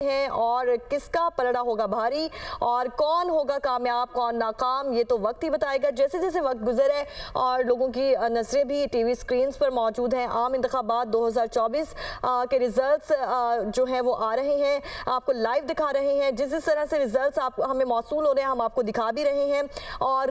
हैं और किसका पलड़ा होगा भारी और कौन होगा कामयाब कौन नाकाम, ये तो वक्त ही बताएगा। जैसे जैसे वक्त गुजरे और लोगों की नजरें भी टीवी स्क्रीन पर मौजूद हैं। आम इंतखाबात 2024 के रिजल्ट्स जो हैं वो आ रहे हैं, आपको लाइव दिखा रहे हैं। जिस जिस तरह से रिजल्ट्स आप हमें मौसूल हो रहे हैं हम आपको दिखा भी रहे हैं। और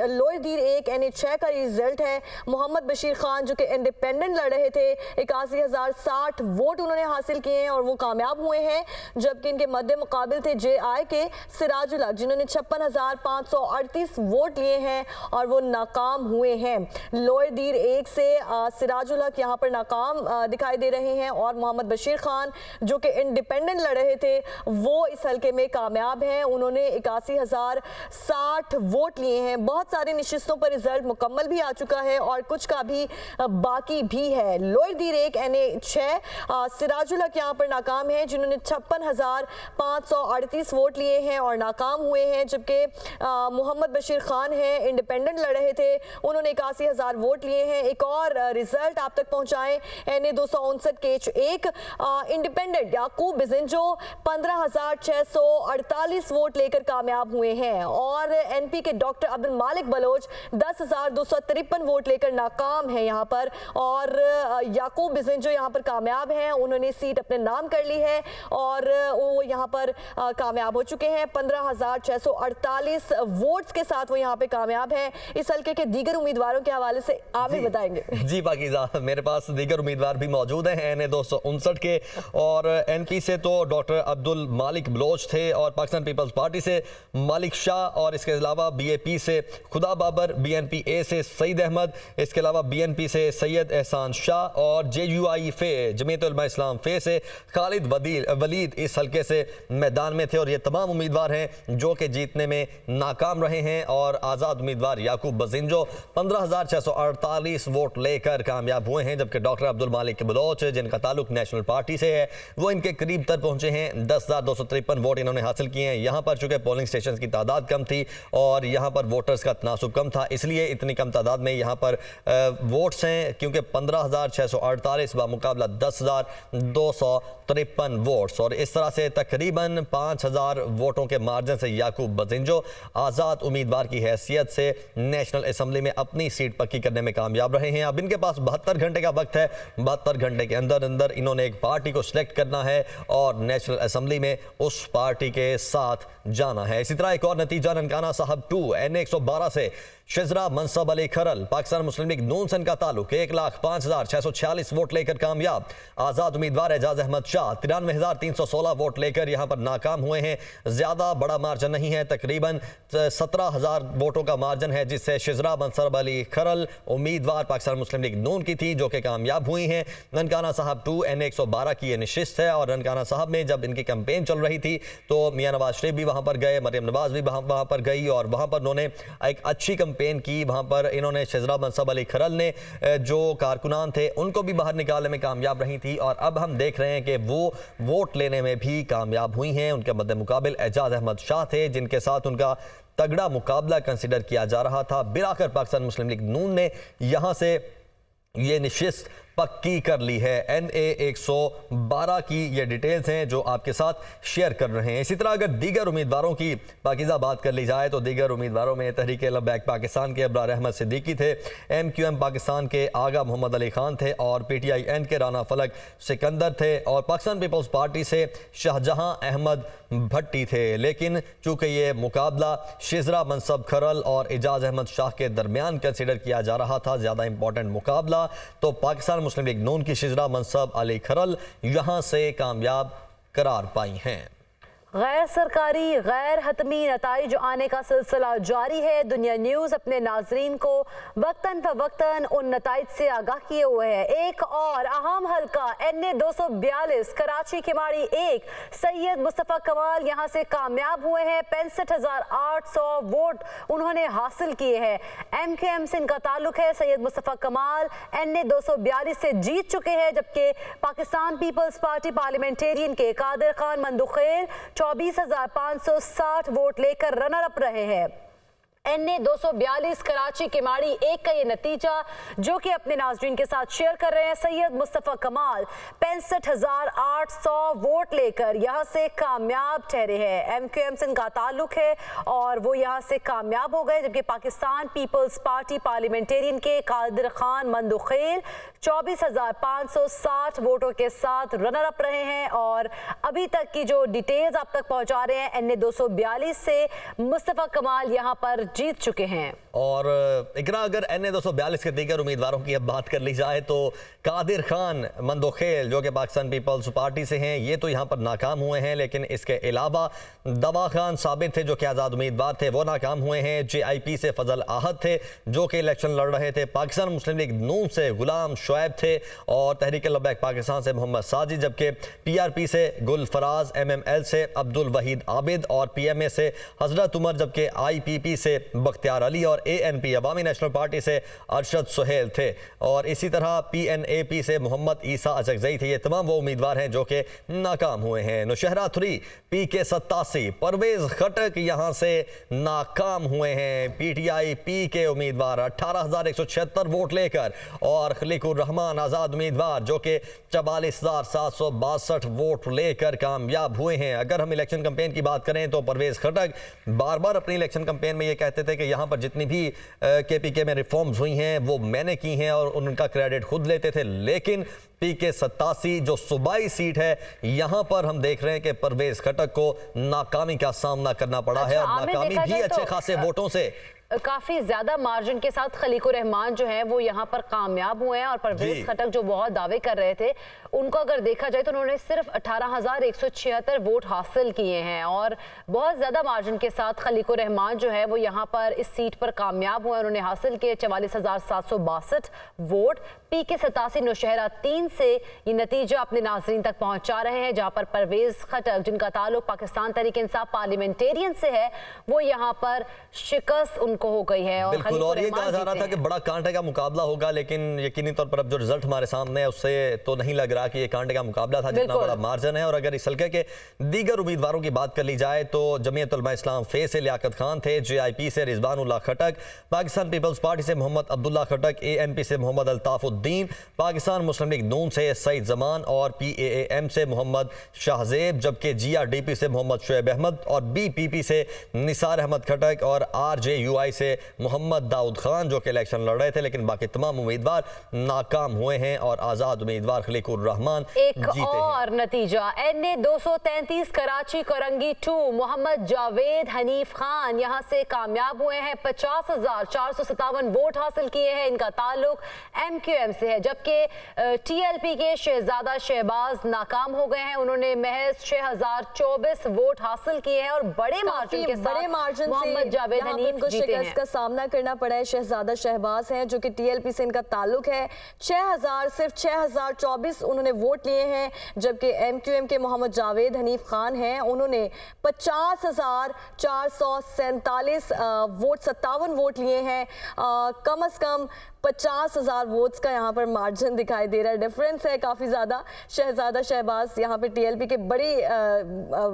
लोअर दीर 1 NA6 का रिजल्ट है। मोहम्मद बशीर खान जो कि इंडिपेंडेंट लड़ रहे थे, 81,060 वोट उन्होंने हासिल किए हैं और वो कामयाब हुए हैं। जबकि इनके मध्य मुकाबिल थे JI के सिराजुल्लाह जिन्होंने 56,538 वोट लिए हैं और वो नाकाम हुए हैं। लोअर दीर 1 से सिराजुल्लाह यहाँ पर नाकाम दिखाई दे रहे हैं और मोहम्मद बशीर खान जो कि इंडिपेंडेंट लड़ रहे थे वो इस हल्के में कामयाब हैं। उन्होंने 81,060 वोट लिए हैं। बहुत सारी नशिस्तों पर रिजल्ट मुकम्मल भी आ चुका है और कुछ का भी बाकी भी है। लोअर दीर 1 NA6 सिराजुल्लाह यहाँ पर नाकाम है जिन्होंने 56,538 वोट लिए हैं और नाकाम हुए हैं। जबकि मोहम्मद बशीर खान हैं, इंडिपेंडेंट लड़ रहे थे, उन्होंने 81,000 वोट लिए हैं। एक और रिजल्ट आप तक पहुंचाएं, NA259 केच 1 इंडिपेंडेंट याकूब बिजिंजो 15,648 वोट लेकर कामयाब हुए हैं और NP के डॉक्टर अब्दुल मालिक बलोच 10,253 वोट लेकर नाकाम है यहाँ पर। और याकूब बिजिंजो यहाँ पर कामयाब हैं, उन्होंने सीट अपने नाम कर ली है और वो यहाँ पर कामयाब हो चुके हैं। 15,648 वोट्स के साथ वो यहाँ पे कामयाब हैं। इस हल्के के दीगर उम्मीदवारों के हवाले से आप भी बताएंगे। जी पाकीज़ा, मेरे पास दीगर उम्मीदवार भी मौजूद हैं NA259 के, और NP से तो डॉक्टर अब्दुल मालिक बलोच थे और पाकिस्तान पीपल्स पार्टी से मालिक शाह, और इसके अलावा BAP से खुदा बाबर, BNPA से सईद अहमद, इसके अलावा BNP से सैयद एहसान शाह और JUI फे जमीयत उलमा इस्लाम फे से खालिद वलीद इस हल्के से मैदान में थे। और ये तमाम उम्मीदवार हैं जो कि जीतने में नाकाम रहे हैं। और आज़ाद उम्मीदवार याकूब बिजिंजो 15,648 वोट लेकर कामयाब हुए हैं। जबकि डॉक्टर अब्दुल मालिक बलोच जिनका ताल्लुक नेशनल पार्टी से है वो इनके करीब तक पहुंचे हैं। 10,253 वोट इन्होंने हासिल किए हैं। यहाँ पर चूंकि पोलिंग स्टेशन की तादाद कम थी और यहाँ पर वोटर्स का तनासुब कम था, इसलिए इतनी कम तादाद में यहाँ पर वोट्स हैं, क्योंकि 15,648 बामुकाबला 10,253 वोट्स, और इस तरह से तकरीबन 5,000 वोटों के मार्जिन से याकूब बिजिंजो आज़ाद उम्मीदवार की हैसियत से नेशनल असम्बली में अपनी सीट पक्की करने में कामयाब रहे हैं। अब इनके पास 72 घंटे का वक्त है। 72 घंटे के अंदर अंदर इन्होंने एक पार्टी को सिलेक्ट करना है और नेशनल असम्बली में उस पार्टी के साथ जाना है। इसी तरह एक और नतीजा ननकाना साहब 2 NA112 से शिजरा मनसब अली खरल पाकिस्तान मुस्लिम लीग नून सन का ताल्लुक 1,05,646 वोट लेकर कामयाब। आज़ाद उम्मीदवार एजाज अहमद शाह 93,316 वोट लेकर यहाँ पर नाकाम हुए हैं। ज़्यादा बड़ा मार्जिन नहीं है, तकरीबन 17,000 वोटों का मार्जिन है, जिससे शिजरा मनसब अली खरल उम्मीदवार पाकिस्तान मुस्लिम लीग नून की थी जो कि कामयाब हुई हैं। ननकाना साहब 2 NA112 की ये नशिस्त है और ननकाना साहब में जब इनकी कैंपेन चल रही थी तो मियां नवाज शरीफ भी वहाँ पर गए, मरियम नवाज भी वहाँ पर गई और वहाँ पर उन्होंने एक अच्छी पेन की। वहां पर इन्होंने शिजरा मनसब अली खरल ने जो कारकुनान थे उनको भी बाहर निकालने में कामयाब रही थी और अब हम देख रहे हैं कि वो वोट लेने में भी कामयाब हुई हैं। उनके मद्दे मुकाबिल एजाज अहमद शाह थे जिनके साथ उनका तगड़ा मुकाबला कंसिडर किया जा रहा था। बिलाकर पाकिस्तान मुस्लिम लीग नून ने यहां से ये नशिस्त पक्की कर ली है। NA112 की ये डिटेल्स हैं जो आपके साथ शेयर कर रहे हैं। इसी तरह अगर दीगर उम्मीदवारों की पाकीज़ा बात कर ली जाए तो दीगर उम्मीदवारों में तहरीक लबैक पाकिस्तान के अब्रार अहमद सिद्दीकी थे, MQM पाकिस्तान के आगा मोहम्मद अली खान थे और PTIN के राना फलक सिकंदर थे और पाकिस्तान पीपल्स पार्टी से शाहजहां अहमद भट्टी थे। लेकिन चूंकि ये मुकाबला शिजरा मनसब खरल और एजाज अहमद शाह के दरमियान कंसिडर किया जा रहा था, ज़्यादा इंपॉर्टेंट मुकाबला, तो पाकिस्तान मुस्लिम लीग नून की शिजरा मनसब अली खरल यहां से कामयाब करार पाई हैं। गैर सरकारी गैर हतमी नताइज आने का सिलसिला जारी है। दुनिया न्यूज़ अपने नाजरीन को वक्तन फवक्तन उन नताइज से आगाह किए हुए है। एक और अहम हल्का NA242 कराची खिमाड़ी 1 सैयद मुस्तफ़ा कमाल यहाँ से कामयाब हुए हैं। 65,800 वोट उन्होंने हासिल किए हैं। MQM से इनका ताल्लुक है। सैयद मुस्तफ़ा कमाल NA242 से जीत चुके हैं, जबकि पाकिस्तान पीपल्स पार्टी पार्लियामेंटेरियन के कादिर खान मंदुखेर 24,560 वोट लेकर रनर अप रहे हैं। NA 242 कराची केमाड़ी 1 का ये नतीजा जो कि अपने नाजरीन के साथ शेयर कर रहे हैं। सैयद मुस्तफ़ा कमाल 65,800 वोट लेकर यहाँ से कामयाब ठहरे हैं। MQM से इनका ताल्लुक है और वो यहाँ से कामयाब हो गए, जबकि पाकिस्तान पीपल्स पार्टी पार्लियामेंटेरियन के कादिर खान मंदुखेल 24,560 वोटों के साथ रनर अप रहे हैं। और अभी तक की जो डिटेल्स आप तक पहुंचा रहे हैं, NA 242 से मुस्तफ़ा कमाल यहाँ पर जीत चुके हैं। और इकरा, अगर NA 242 के दीगर उम्मीदवारों की अब बात कर ली जाए तो कादिर खान मंदोखेल जो कि पाकिस्तान पीपल्स पार्टी से हैं, ये तो यहाँ पर नाकाम हुए हैं, लेकिन इसके अलावा दवा खान साबिर थे जो कि आज़ाद उम्मीदवार थे, वो नाकाम हुए हैं। JIP से फजल आहद थे जो कि इलेक्शन लड़ रहे थे। पाकिस्तान मुस्लिम लीग नून से गुलाम शुएब थे और तहरीक लब्बैक पाकिस्तान से मोहम्मद साजिद, जबकि PRP से गुल फराज, MML से अब्दुल वहीद आबिद और PMA से हजरत उमर, जबकि IPP से बख्तियार अली और ANP अवामी नेशनल पार्टी से अरशद सुहेल थे। और इसी तरह PNAP से मोहम्मद ईसा अजगजई थे। ये तमाम वो उम्मीदवार हैं जो कि नाकाम हुए हैं। नौशहरा 3 PK 87 परवेज खटक यहाँ से नाकाम हुए हैं। PTI P के उम्मीदवार 18,176 वोट लेकर और खलीकुर रहमान आज़ाद उम्मीदवार जो कि 44,762 वोट लेकर कामयाब हुए हैं। अगर हम इलेक्शन कैंपेन की बात करें तो परवेज खटक बार बार अपनी इलेक्शन कैंपेन में ये कहते थे कि यहाँ पर जितनी भी KPK में रिफॉर्म्स हुई हैं वो मैंने की हैं और उनका क्रेडिट खुद लेते थे। लेकिन PK 87 जो सूबाई सीट है, यहाँ पर हम देख रहे हैं कि परवेज खटक को नाकामी का सामना करना पड़ा है और नाकामी भी अच्छे खासे वोटों से, काफी ज्यादा मार्जिन के साथ खलीकुर रहमान जो है वो यहाँ पर कामयाब हुए हैं। और परवेज खटक जो बहुत दावे कर रहे थे, उनको अगर देखा जाए तो उन्होंने सिर्फ 18,176 वोट हासिल किए हैं और बहुत ज्यादा मार्जिन के साथ खलीकुर रहमान जो है वो यहाँ पर इस सीट पर कामयाब हुए। उन्होंने हासिल किए 44,762 वोट। PK 87 नौशहरा 3 से ये नतीजा अपने नाजरीन तक पहुंचा रहे हैं, जहां पर परवेज खटक जिनका ताल्लुक पाकिस्तान तहरीक इंसाफ पार्लियामेंटेरियन से है, वो यहाँ पर शिकस्त उनको हो गई है। और बिल्कुल, और ये कहा जा रहा था कि बड़ा कांटे का मुकाबला होगा, लेकिन यकीनी तौर पर अब जो रिजल्ट हमारे सामने है उससे तो नहीं लग रहा कि ये कांटे का मुकाबला था, जितना बड़ा मार्जिन है। और अगर इस हल्के के दीगर उम्मीदवारों की बात कर ली जाए तो जमीयत उलमा इस्लाम फे से लियाकत खान थे, JIP से रिजवान उल्लाह खटक, पाकिस्तान पीपल्स पार्टी से मोहम्मद अब्दुल्ला खटक, ANP से मोहम्मद अल्ताफुद्दीन, पाकिस्तान मुस्लिम लीग नून से सईद जमान और PAAM से मोहम्मद शाहजेब, जबकि GRDP से मोहम्मद शुएब अहमद और BPP से निसार अहमद खटक और RJUI से मोहम्मद दाऊद खान जो कि इलेक्शन लड़ रहे थे। लेकिन बाकी तमाम उम्मीदवार नाकाम हुए हैं और आजाद उम्मीदवार खलीकुर रहमान जीते और हैं। नतीजा NA 233 कराची कोरंगी 2 मोहम्मद जावेद हनीफ खान यहां से कामयाब हुए हैं। 50,457 वोट हासिल किए हैं। इनका ताल्लुक MQM से है, जबकि TLP के शहजादा शहबाज नाकाम हो गए हैं। उन्होंने महज 6,024 वोट हासिल किए हैं और बड़े मार्जिन के साथ मोहम्मद जावेद हनीफ जीते हैं। का सामना करना पड़ा है। शहजादा शहबाज हैं जो कि TLP से इनका ताल्लुक है। 6,024 उन्होंने वोट लिए हैं, जबकि MQM के मोहम्मद जावेद हनीफ खान हैं, उन्होंने 50,447 वोट 57 वोट लिए हैं। कम से कम 50,000 वोट्स का यहाँ पर मार्जिन दिखाई दे रहा है। डिफरेंस है काफी ज्यादा। शहजादा शहबाज यहाँ पे TLP के बड़ी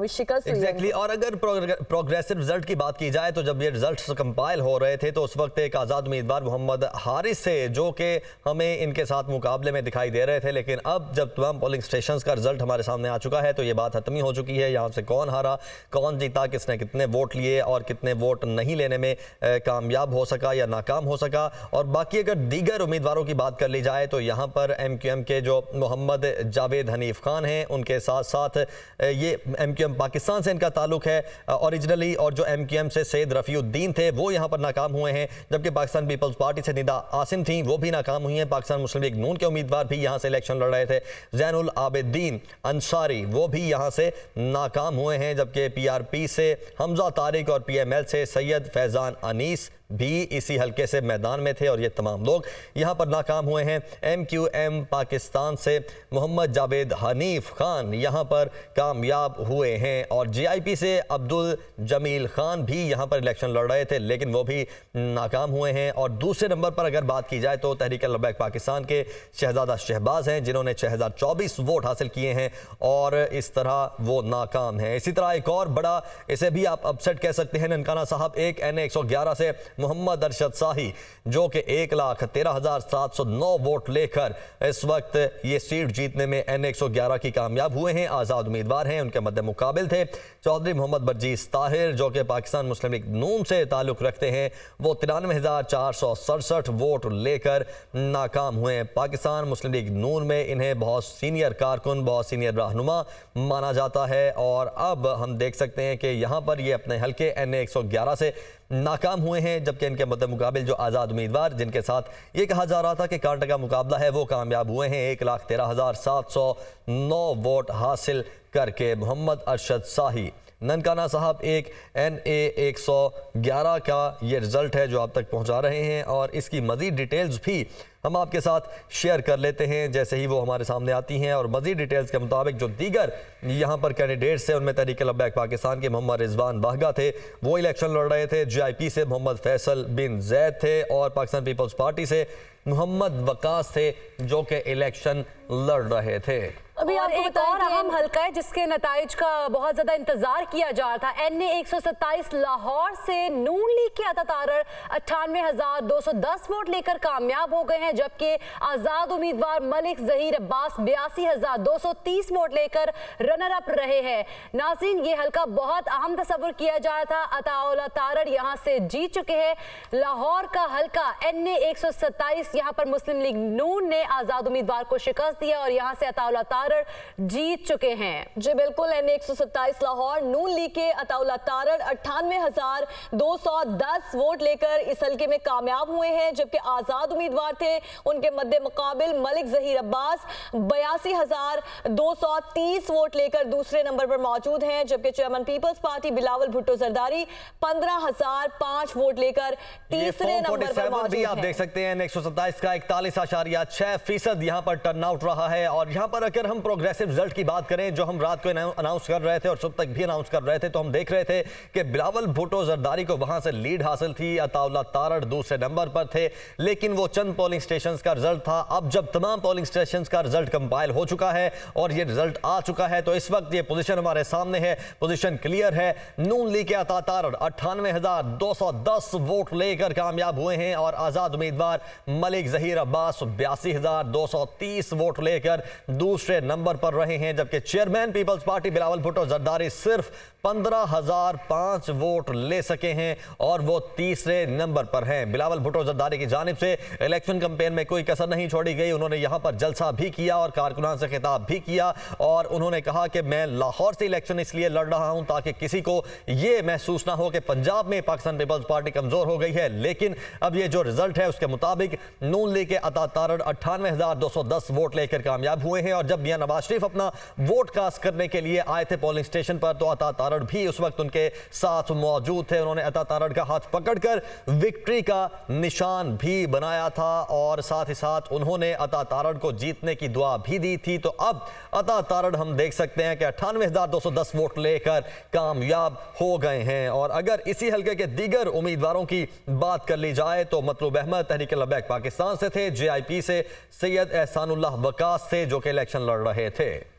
शिकस्त एग्जैक्टली। और अगर प्रोग्रेसिव रिजल्ट की बात की जाए तो जब ये रिजल्ट्स कंपाइल हो रहे थे तो उस वक्त एक आज़ाद उम्मीदवार मोहम्मद हारिस से जो कि हमें इनके साथ मुकाबले में दिखाई दे रहे थे, लेकिन अब जब तमाम पोलिंग स्टेशंस का रिजल्ट हमारे सामने आ चुका है तो ये बात हतमी हो चुकी है। यहाँ से कौन हारा, कौन जीता, किसने कितने वोट लिए और कितने वोट नहीं लेने में कामयाब हो सका या नाकाम हो सका। और बाकी अगर दीगर उम्मीदवारों की बात कर ली जाए तो यहाँ पर MQM के जो मोहम्मद जावेद हनीफ खान हैं, उनके साथ साथ ये MQM पाकिस्तान से इनका ताल्लुक है ओरिजिनली, और जो MQM से सैयद रफ़ीउद्दीन थे वो यहाँ पर नाकाम हुए हैं, जबकि पाकिस्तान पीपल्स पार्टी से निदा आसिम थी, वो भी नाकाम हुई हैं। पाकिस्तान मुस्लिम लीग नून के उम्मीदवार भी यहाँ से इलेक्शन लड़ रहे थे, ज़ैनुल आबिदीन अंसारी, वो भी यहाँ से नाकाम हुए हैं, जबकि PRP से हमजा तारिक और PML से सैयद फैज़ान अनीस भी इसी हलके से मैदान में थे और ये तमाम लोग यहाँ पर नाकाम हुए हैं। MQM पाकिस्तान से मोहम्मद जावेद हनीफ खान यहाँ पर कामयाब हुए हैं और JIP से अब्दुल जमील खान भी यहाँ पर इलेक्शन लड़ रहे थे लेकिन वो भी नाकाम हुए हैं। और दूसरे नंबर पर अगर बात की जाए तो तहरीक लब्बैक पाकिस्तान के शहजादा शहबाज हैं जिन्होंने 6024 वोट हासिल किए हैं और इस तरह वो नाकाम हैं। इसी तरह एक और बड़ा, इसे भी आप अपसेट कह सकते हैं, ननकाना साहब एक NA 111 से मोहम्मद अरशद शाही जो कि 1,13,709 वोट लेकर इस वक्त ये सीट जीतने में NA 111 की कामयाब हुए हैं। आज़ाद उम्मीदवार हैं, उनके मद्दे मुकाबिल थे चौधरी मोहम्मद बर्जीस ताहिर जो कि पाकिस्तान मुस्लिम लीग नून से ताल्लुक़ रखते हैं। वो 93,467 वोट लेकर नाकाम हुए हैं। पाकिस्तान मुस्लिम लीग नून में इन्हें बहुत सीनियर कारकुन, बहुत सीनियर रहनुमा माना जाता है और अब हम देख सकते हैं कि यहाँ पर ये अपने हल्के NA 111 से नाकाम हुए हैं, जबकि इनके मद्दे मुकाबिल जो आज़ाद उम्मीदवार जिनके साथ ये कहा जा रहा था कि कांटे का मुकाबला है वो कामयाब हुए हैं 1,13,709 वोट हासिल करके। मोहम्मद अरशद शाही ननकाना साहब एक NA 111 का ये रिज़ल्ट है जो आप तक पहुंचा रहे हैं और इसकी मज़ीद डिटेल्स भी हम आपके साथ शेयर कर लेते हैं जैसे ही वो हमारे सामने आती हैं। और मज़ीद डिटेल्स के मुताबिक जो दीगर यहाँ पर कैंडिडेट्स हैं उनमें तहरीक लब्बैक पाकिस्तान के मोहम्मद रिजवान बाहगा थे, वो इलेक्शन लड़ रहे थे। JIP से मोहम्मद फैसल बिन जैद थे और पाकिस्तान पीपल्स पार्टी से मोहम्मद वकास थे जो कि इलेक्शन लड़ रहे थे। अभी और एक और अहम हल्का है जिसके नताइज का बहुत ज्यादा इंतजार किया जा रहा था। NA 127 लाहौर से नून लीग के अता तारड़ 98,210 वोट लेकर कामयाब हो गए हैं, जबकि आजाद उम्मीदवार मलिक जहीर अब्बास 82,230 वोट लेकर रनर अप रहे हैं। नाज़रीन, ये हल्का बहुत अहम तस्वुर किया जा रहा था। अताउल्लाह तारड़ यहाँ से जीत चुके हैं। लाहौर का हल्का NA 127 यहाँ पर मुस्लिम लीग नून ने आजाद उम्मीदवार को शिकस्त दिया और यहाँ से अताउल्लाह तारड़ जीत चुके हैं। जी बिल्कुल, NA 127 लाहौर नून लीग के अताउल्लाह तारड़ 98,210 वोट लेकर इस हल्के में कामयाब हुए हैं, जबकि आजाद उम्मीदवार थे उनके मद्दे मुकाबिल मलिक जहीर अब्बास 82,230 वोट लेकर दूसरे नंबर पर मौजूद हैं, जबकि chairman Peoples Party Bilawal Bhutto Zardari 15,005 vote लेकर तीसरे नंबर पर मौजूद हैं। आप देख सकते हैं 127 का 41.6% यहाँ पर टर्नआउट रहा है। और यहाँ पर अगर हम प्रोग्रेसिव रिजल्ट की बात करें जो हम रात को अनाउंस कर रहे थे और सुबह तक भी अनाउंस कर रहे थे, तो हम देख रहे थे कि बिलावल भुट्टो जरदारी को वहां से लीड हासिल थी, अताउल्लाह तारड़ दूसरे नंबर पर थे, लेकिन वो चंद पोलिंग स्टेशंस का रिजल्ट था। अब जब तमाम पोलिंग स्टेशंस का रिजल्ट कंपाइल हो चुका है और ये रिजल्ट आ चुका है तो इस वक्त ये पोजीशन हमारे सामने है, पोजीशन क्लियर है। नून लीग के अता तारड़ 98,210 वोट लेकर कामयाब हुए हैं और आजाद उम्मीदवार मलिक जहीर अब्बास 82,230 वोट लेकर दूसरे नंबर पर रहे हैं, जबकि chairman Peoples Party Bilawal Bhutto Zardari सिर्फ 15,005 वोट ले सके हैं और वो तीसरे नंबर पर हैं। बिलावल भुट्टो जरदारी की जानिब से इलेक्शन कैंपेन में कोई कसर नहीं छोड़ी गई। उन्होंने यहां पर जलसा भी किया और कारकुनान से खिताब भी किया और उन्होंने कहा कि मैं लाहौर से इलेक्शन इसलिए लड़ रहा हूं ताकि किसी को ये महसूस ना हो कि पंजाब में पाकिस्तान पीपल्स पार्टी कमजोर हो गई है। लेकिन अब ये जो रिजल्ट है उसके मुताबिक नून लीग के अता तारड़ 98,210 वोट लेकर कामयाब हुए हैं। और जब मियां नवाज शरीफ अपना वोट कास्ट करने के लिए आए थे पोलिंग स्टेशन पर तो अता तारड़ भी उस वक्त उनके साथ मौजूद थे। उन्होंने अता तारड़ का हाथ पकड़कर विक्ट्री का निशान भी बनाया था और साथ ही साथ उन्होंने अता तारड़ को जीतने की दुआ भी दी थी। तो अब अता तारड़ हम देख सकते हैं कि 98,210 वोट लेकर कामयाब हो गए हैं। और अगर इसी हल्के के दीगर उम्मीदवारों की बात कर ली जाए तो मतलूब अहमद तहरीक लब्बैक पाकिस्तान से थे, JIP से सैयद एहसानुल्लाह वकास से जो कि इलेक्शन लड़ रहे थे।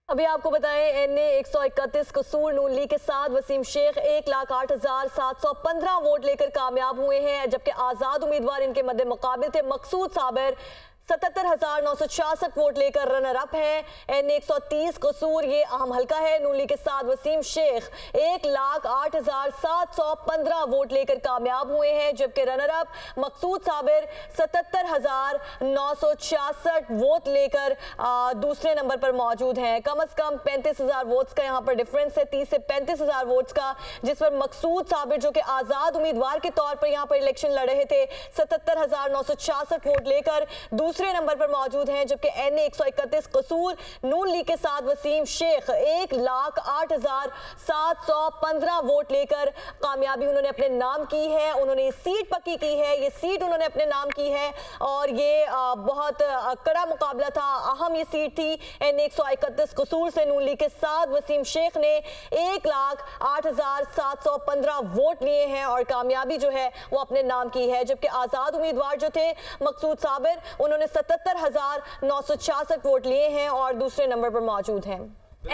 अभी आपको बताएं NA 131 कसूर नून लीग के साथ वसीम शेख 1,08,715 वोट लेकर कामयाब हुए हैं, जबकि आजाद उम्मीदवार इनके मद्दे मुकाबिल थे मकसूद साबिर 77,966 वोट लेकर रनर अप हैं। NA 130 कसूर ये अहम हल्का है, नून लीग के साथ वसीम शेख 1,08,715 वोट लेकर कामयाब हुए हैं, जबकि रनर अप मकसूद साबिर 77,966 वोट लेकर दूसरे नंबर पर मौजूद हैं। कम अज कम 35,000 वोट्स का यहाँ पर डिफरेंस है, 30 से 35,000 वोट्स का, जिस पर मकसूद साबिर जो कि आजाद उम्मीदवार के तौर पर यहाँ पर इलेक्शन लड़ रहे थे 77,966 वोट लेकर दूसरे दूसरे नंबर पर मौजूद हैं, जबकि NA 131 कसूर नून लीग के साथ वसीम शेख 1,08,715 वोट लेकर कामयाबी उन्होंने अपने नाम की है। उन्होंने सीट पक्की की है, ये सीट उन्होंने अपने नाम की है और ये बहुत कड़ा मुकाबला था। अहम ये सीट थी। NA 131 कसूर से नून लीग के साथ वसीम शेख ने 1,08,715 वोट लिए हैं और कामयाबी जो है वो अपने नाम की है। जबकि आजाद उम्मीदवार जो थे मकसूद साबिर, उन्होंने 77,966 वोट लिए हैं और दूसरे नंबर पर मौजूद हैं।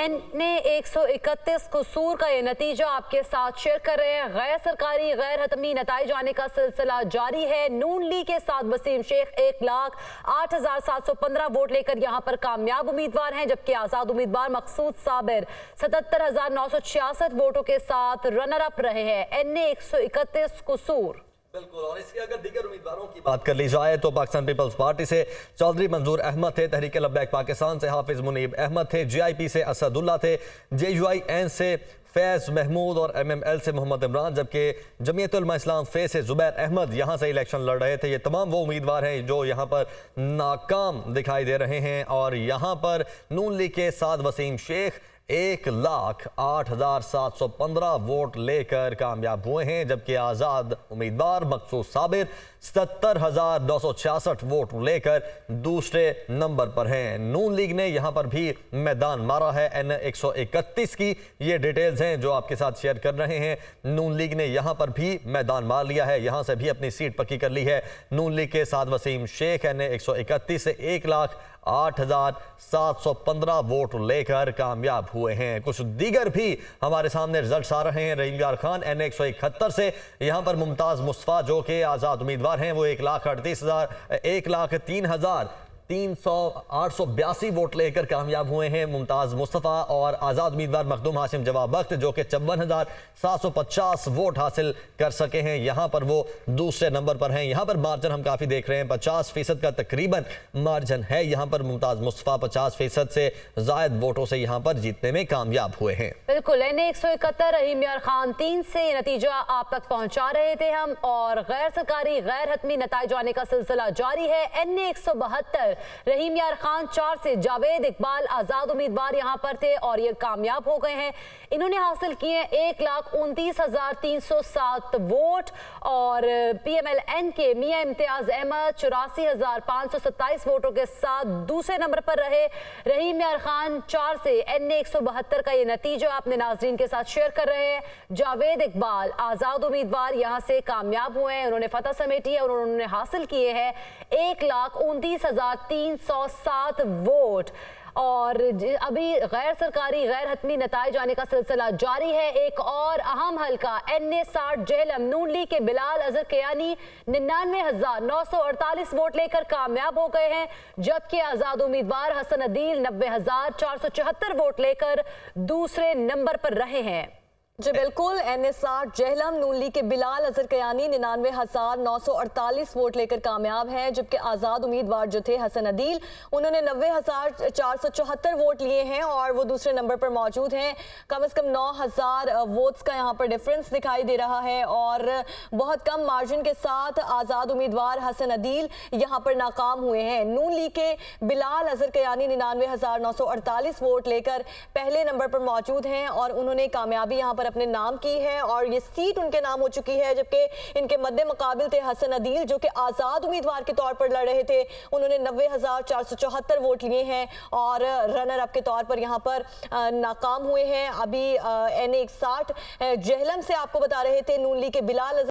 NA 131 कसूर का ये नतीजा आपके साथ शेयर कर रहे हैं। गैर सरकारी गैर हतमी नताइज आने का सिलसिला जारी है। नून लीग के साथ वसीम शेख 1,08,715 वोट लेकर यहां पर कामयाब उम्मीदवार हैं, जबकि आजाद उम्मीदवार मकसूद साबिर 77,966 वोटों के साथ रनर अप रहे हैं। NA 131 कसूर। बिल्कुल। और इसके अगर दीगर उम्मीदवारों की बात कर ली जाए तो पाकिस्तान पीपल्स पार्टी से चौधरी मंजूर अहमद थे, तहरीक लब्बैक पाकिस्तान से हाफिज मुनीब अहमद थे, GIP से असदुल्ला थे, JUIN से फैज महमूद और MML से मोहम्मद इमरान, जबकि जमीयत उलमा इस्लाम फे से जुबैर अहमद यहां से इलेक्शन लड़ रहे थे। ये तमाम वो उम्मीदवार हैं जो यहां पर नाकाम दिखाई दे रहे हैं और यहां पर नून लीग के साथ वसीम शेख 1,08,715 वोट लेकर कामयाब हुए हैं, जबकि आजाद उम्मीदवार मकसूद साबिर 77,966 वोट लेकर दूसरे नंबर पर हैं। नून लीग ने यहां पर भी मैदान मारा है। NA 131 की ये डिटेल्स हैं जो आपके साथ शेयर कर रहे हैं। नून लीग ने यहां पर भी मैदान मार लिया है, यहां से भी अपनी सीट पक्की कर ली है। नून लीग के साथ वसीम शेख NA 131 से 1,08,715 वोट लेकर कामयाब हुए हैं। कुछ दीगर भी हमारे सामने रिजल्ट्स आ रहे हैं। रहीम यार खान NA 171 से, यहां पर मुमताज मुस्तफा जो कि आजाद उम्मीदवार हैं वो 1,38,882 वोट लेकर कामयाब हुए हैं। मुमताज मुस्तफा और आजाद उम्मीदवार मखदूम हाशिम जवाब वक्त जो कि 54,750 वोट हासिल कर सके हैं, यहां पर वो दूसरे नंबर पर हैं। यहां पर मार्जिन हम काफी देख रहे हैं, 50% का तकरीबन मार्जिन है। यहां पर मुमताज मुस्तफा 50% से जायद वोटों से यहां पर जीतने में कामयाब हुए हैं। बिल्कुल। NA 171 रहीम यार खान 3 से नतीजा आप तक पहुंचा रहे थे हम, और गैर सरकारी गैर हतमी नताइज आने का सिलसिला जारी है। NA 172 रहीम यार खान 4 से जावेद इकबाल आजाद उम्मीदवार यहां पर थे और ये कामयाब हो गए हैं। इन्होंने हासिल किए 1,29,307 वोट और PMLN के मियां इम्तियाज अहमद 84,527 वोटों के साथ दूसरे नंबर पर रहे। रहीम यार खान 4 से NA 172 का ये नतीजा अपने नाजरीन के साथ शेयर कर रहे हैं। जावेद इकबाल आजाद उम्मीदवार यहां से कामयाब हुए हैं, उन्होंने फतह समेटी है और उन्होंने हासिल किए हैं 1,29,307 वोट। और अभी गैर सरकारी गैर हतमी नताइज आने का सिलसिला जारी है। एक और अहम हल्का NA 60 जेहलम नून लीग के बिलाल अजहर कियानी 99,948 वोट लेकर कामयाब हो गए हैं, जबकि आजाद उम्मीदवार हसन अदील 90,474 वोट लेकर दूसरे नंबर पर रहे हैं। जी बिल्कुल। NA 60 जेहलम नून लीग के बिलाल अजहर कियानी 99,948 वोट लेकर कामयाब हैं, जबकि आज़ाद उम्मीदवार जो थे हसन अदील उन्होंने 90,474 वोट लिए हैं और वो दूसरे नंबर पर मौजूद हैं। कम से कम 9,000 वोट्स का यहाँ पर डिफरेंस दिखाई दे रहा है और बहुत कम मार्जिन के साथ आज़ाद उम्मीदवार हसन अदील यहाँ पर नाकाम हुए हैं। नून लीग के बिलाल अजहर कियानी 99,948 वोट लेकर पहले नंबर पर मौजूद हैं और उन्होंने कामयाबी यहाँ पर अपने नाम की है और ये सीट उनके नाम हो चुकी है, जबकि इनके मद्दे मुकाबिल थे हसन अदील जो कि आज़ाद उम्मीदवार के तौर पर लड़ रहे थे। उन्होंने 90,474 वोट लिए हैं और रनर अप के तौर पर यहाँ पर नाकाम हुए हैं। अभी NA 60 जेहलम से आपको बता रहे थे नून लीग के बिलाल